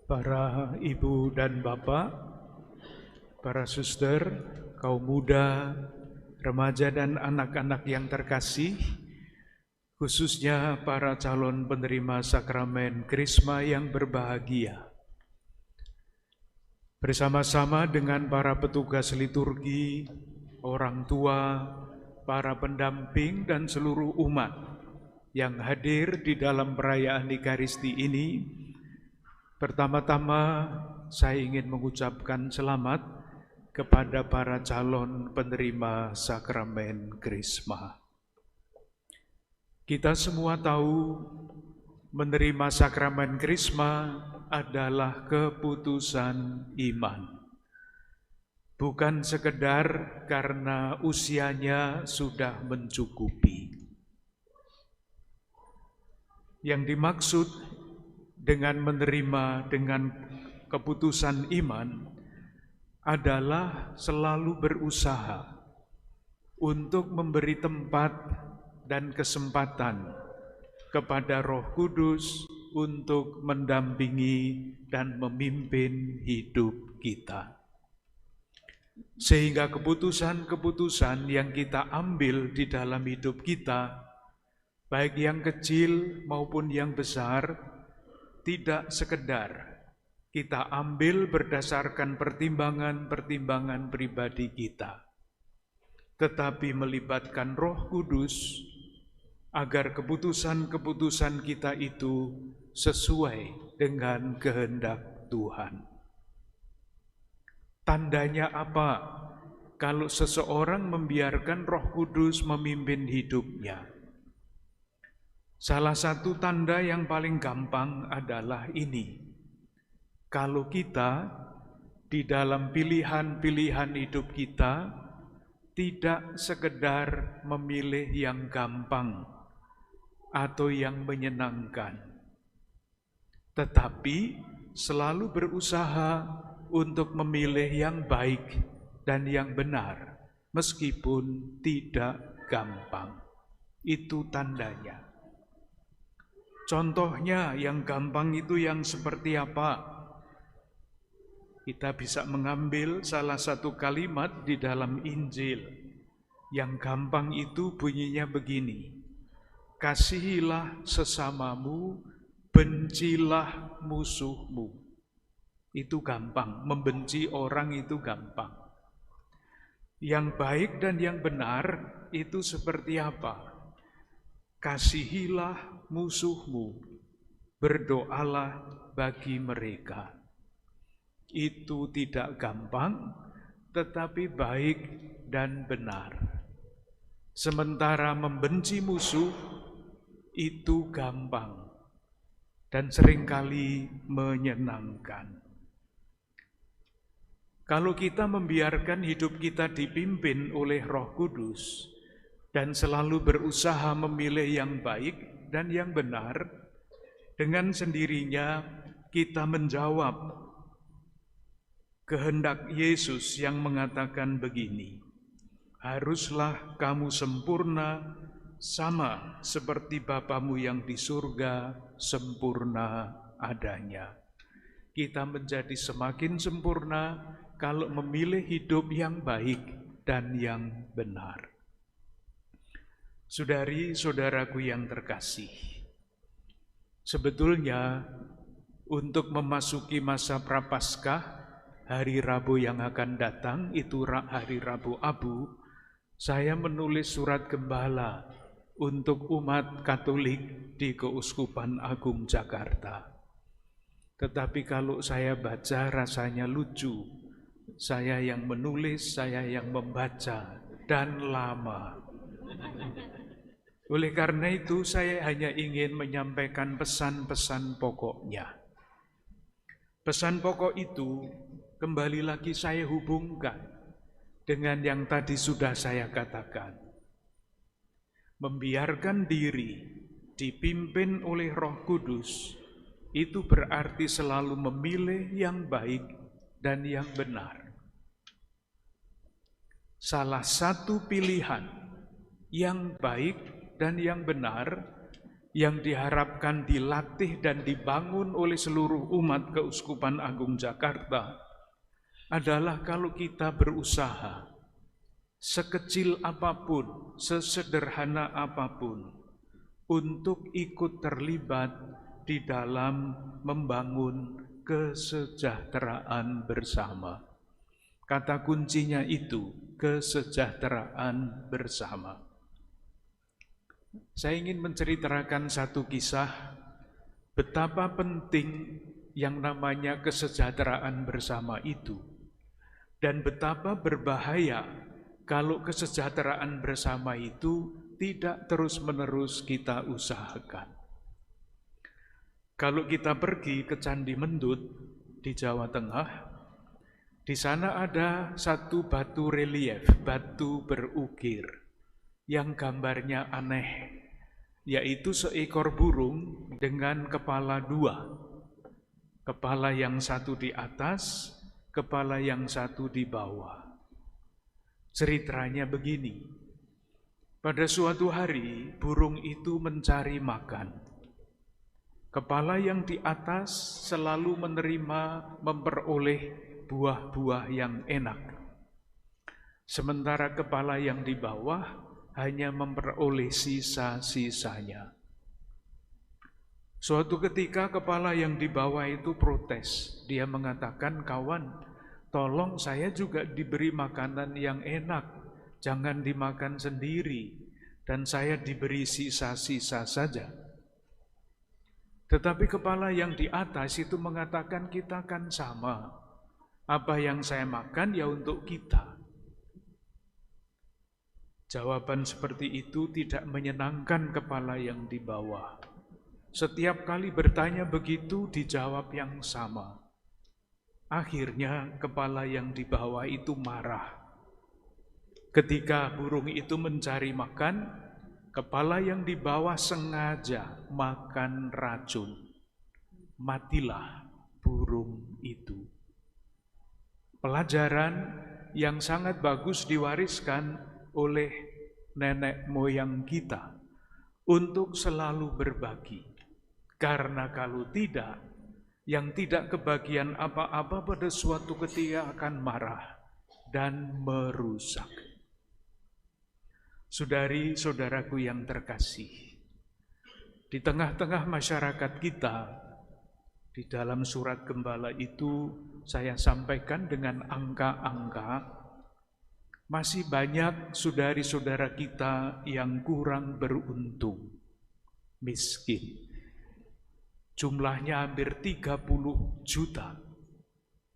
para ibu dan bapak, para suster, kaum muda, remaja dan anak-anak yang terkasih, khususnya para calon penerima sakramen Krisma yang berbahagia. Bersama-sama dengan para petugas liturgi, orang tua, para pendamping dan seluruh umat yang hadir di dalam perayaan Ekaristi ini, pertama-tama saya ingin mengucapkan selamat kepada para calon penerima sakramen Krisma. Kita semua tahu menerima sakramen Krisma adalah keputusan iman. Bukan sekedar karena usianya sudah mencukupi. Yang dimaksud dengan menerima dengan keputusan iman adalah selalu berusaha untuk memberi tempat dan kesempatan kepada Roh Kudus untuk mendampingi dan memimpin hidup kita. Sehingga keputusan-keputusan yang kita ambil di dalam hidup kita, baik yang kecil maupun yang besar, tidak sekedar kita ambil berdasarkan pertimbangan-pertimbangan pribadi kita, tetapi melibatkan Roh Kudus agar keputusan-keputusan kita itu sesuai dengan kehendak Tuhan. Tandanya apa kalau seseorang membiarkan Roh Kudus memimpin hidupnya? Salah satu tanda yang paling gampang adalah ini. Kalau kita di dalam pilihan-pilihan hidup kita tidak sekedar memilih yang gampang atau yang menyenangkan, tetapi selalu berusaha untuk memilih yang baik dan yang benar, meskipun tidak gampang. Itu tandanya. Contohnya yang gampang itu yang seperti apa? Kita bisa mengambil salah satu kalimat di dalam Injil. Yang gampang itu bunyinya begini. Kasihilah sesamamu, bencilah musuhmu. Itu gampang, membenci orang itu gampang. Yang baik dan yang benar itu seperti apa? Kasihilah musuhmu, berdoalah bagi mereka. Itu tidak gampang, tetapi baik dan benar. Sementara membenci musuh itu gampang dan seringkali menyenangkan. Kalau kita membiarkan hidup kita dipimpin oleh Roh Kudus dan selalu berusaha memilih yang baik dan yang benar, dengan sendirinya kita menjawab kehendak Yesus yang mengatakan begini, haruslah kamu sempurna sama seperti Bapamu yang di surga sempurna adanya. Kita menjadi semakin sempurna kalau memilih hidup yang baik dan yang benar. Saudari-saudaraku yang terkasih, sebetulnya untuk memasuki masa Prapaskah, hari Rabu yang akan datang, itu hari Rabu Abu, saya menulis surat gembala untuk umat Katolik di Keuskupan Agung Jakarta. Tetapi kalau saya baca rasanya lucu. Saya yang menulis, saya yang membaca, dan lama. Oleh karena itu saya hanya ingin menyampaikan pesan-pesan pokoknya. Pesan pokok itu kembali lagi saya hubungkan dengan yang tadi sudah saya katakan. Membiarkan diri dipimpin oleh Roh Kudus itu berarti selalu memilih yang baik dan yang benar. Salah satu pilihan yang baik dan yang benar yang diharapkan dilatih dan dibangun oleh seluruh umat Keuskupan Agung Jakarta adalah kalau kita berusaha sekecil apapun, sesederhana apapun untuk ikut terlibat di dalam membangun kesejahteraan bersama. Kata kuncinya itu kesejahteraan bersama. Saya ingin menceritakan satu kisah betapa penting yang namanya kesejahteraan bersama itu, dan betapa berbahaya kalau kesejahteraan bersama itu tidak terus-menerus kita usahakan. Kalau kita pergi ke Candi Mendut di Jawa Tengah, di sana ada satu batu relief, batu berukir yang gambarnya aneh, yaitu seekor burung dengan kepala dua. Kepala yang satu di atas, kepala yang satu di bawah. Ceritanya begini, pada suatu hari burung itu mencari makan. Kepala yang di atas selalu memperoleh buah-buah yang enak. Sementara kepala yang di bawah hanya memperoleh sisa-sisanya. Suatu ketika kepala yang di bawah itu protes. Dia mengatakan, "Kawan, tolong saya juga diberi makanan yang enak. Jangan dimakan sendiri. Dan saya diberi sisa-sisa saja." Tetapi kepala yang di atas itu mengatakan, "Kita kan sama. Apa yang saya makan ya untuk kita." Jawaban seperti itu tidak menyenangkan kepala yang di bawah. Setiap kali bertanya begitu dijawab yang sama. Akhirnya kepala yang di bawah itu marah. Ketika burung itu mencari makan, kepala yang di bawah sengaja makan racun. Matilah burung itu. Pelajaran yang sangat bagus diwariskan oleh nenek moyang kita untuk selalu berbagi. Karena kalau tidak, yang tidak kebagian apa-apa pada suatu ketika akan marah dan merusak. Saudari-saudaraku yang terkasih, di tengah-tengah masyarakat kita, di dalam surat gembala itu saya sampaikan dengan angka-angka, masih banyak saudari-saudara kita yang kurang beruntung, miskin. Jumlahnya hampir 30 juta,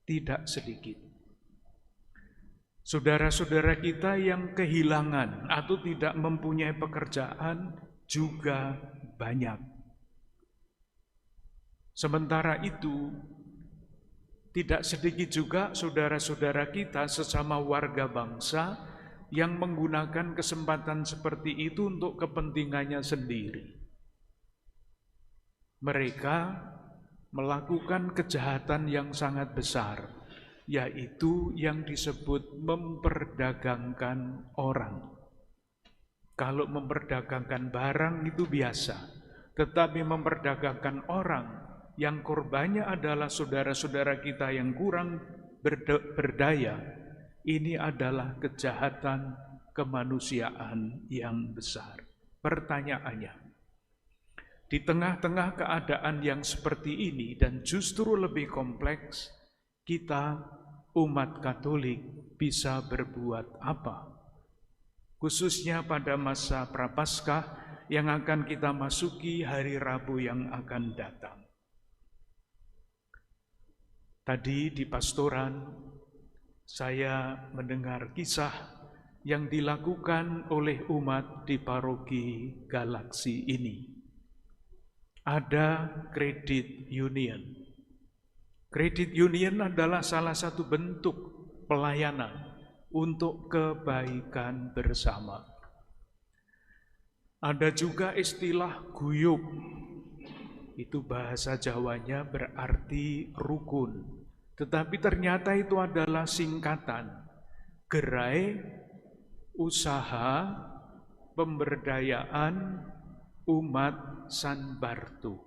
tidak sedikit. Saudara-saudara kita yang kehilangan atau tidak mempunyai pekerjaan juga banyak. Sementara itu, tidak sedikit juga saudara-saudara kita sesama warga bangsa yang menggunakan kesempatan seperti itu untuk kepentingannya sendiri. Mereka melakukan kejahatan yang sangat besar, yaitu yang disebut memperdagangkan orang. Kalau memperdagangkan barang itu biasa, tetapi memperdagangkan orang yang korbannya adalah saudara-saudara kita yang kurang berdaya, ini adalah kejahatan kemanusiaan yang besar. Pertanyaannya, di tengah-tengah keadaan yang seperti ini dan justru lebih kompleks, kita umat Katolik bisa berbuat apa? Khususnya pada masa Prapaskah yang akan kita masuki hari Rabu yang akan datang. Tadi di pastoran saya mendengar kisah yang dilakukan oleh umat di paroki Galaksi ini. Ada kredit union. Kredit union adalah salah satu bentuk pelayanan untuk kebaikan bersama. Ada juga istilah guyub. Itu bahasa Jawanya berarti rukun. Tetapi ternyata itu adalah singkatan gerai, usaha, pemberdayaan umat San Bartu.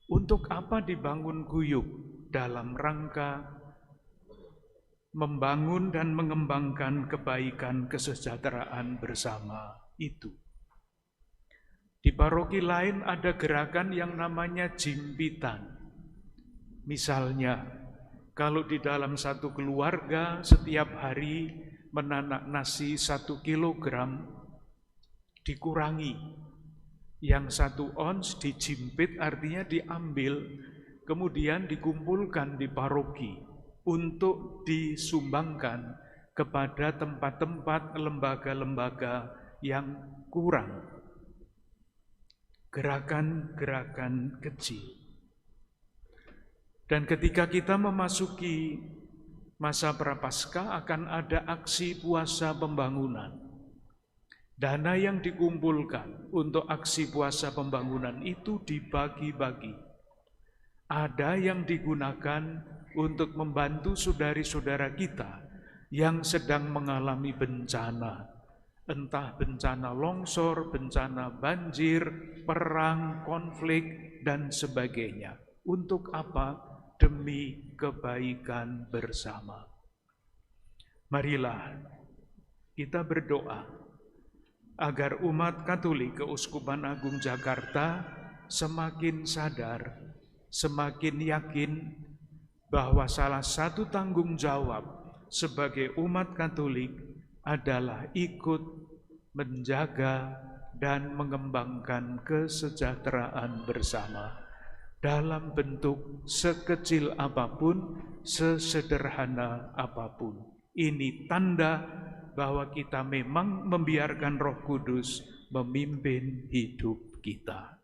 Untuk apa dibangun guyub? Dalam rangka membangun dan mengembangkan kebaikan kesejahteraan bersama itu. Di paroki lain ada gerakan yang namanya jimpitan. Misalnya, kalau di dalam satu keluarga setiap hari menanak nasi 1 kilogram, dikurangi. Yang 1 ons dijimpit, artinya diambil, kemudian dikumpulkan di paroki untuk disumbangkan kepada tempat-tempat lembaga-lembaga yang kurang. Gerakan-gerakan kecil. Dan ketika kita memasuki masa Prapaskah akan ada aksi puasa pembangunan. Dana yang dikumpulkan untuk aksi puasa pembangunan itu dibagi-bagi. Ada yang digunakan untuk membantu saudari-saudara kita yang sedang mengalami bencana. Entah bencana longsor, bencana banjir, perang, konflik, dan sebagainya. Untuk apa? Demi kebaikan bersama. Marilah kita berdoa agar umat Katolik Keuskupan Agung Jakarta semakin sadar, semakin yakin bahwa salah satu tanggung jawab sebagai umat Katolik adalah ikut menjaga dan mengembangkan kesejahteraan bersama dalam bentuk sekecil apapun, sesederhana apapun. Ini tanda bahwa kita memang membiarkan Roh Kudus memimpin hidup kita.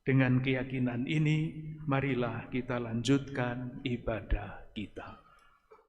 Dengan keyakinan ini, marilah kita lanjutkan ibadah kita.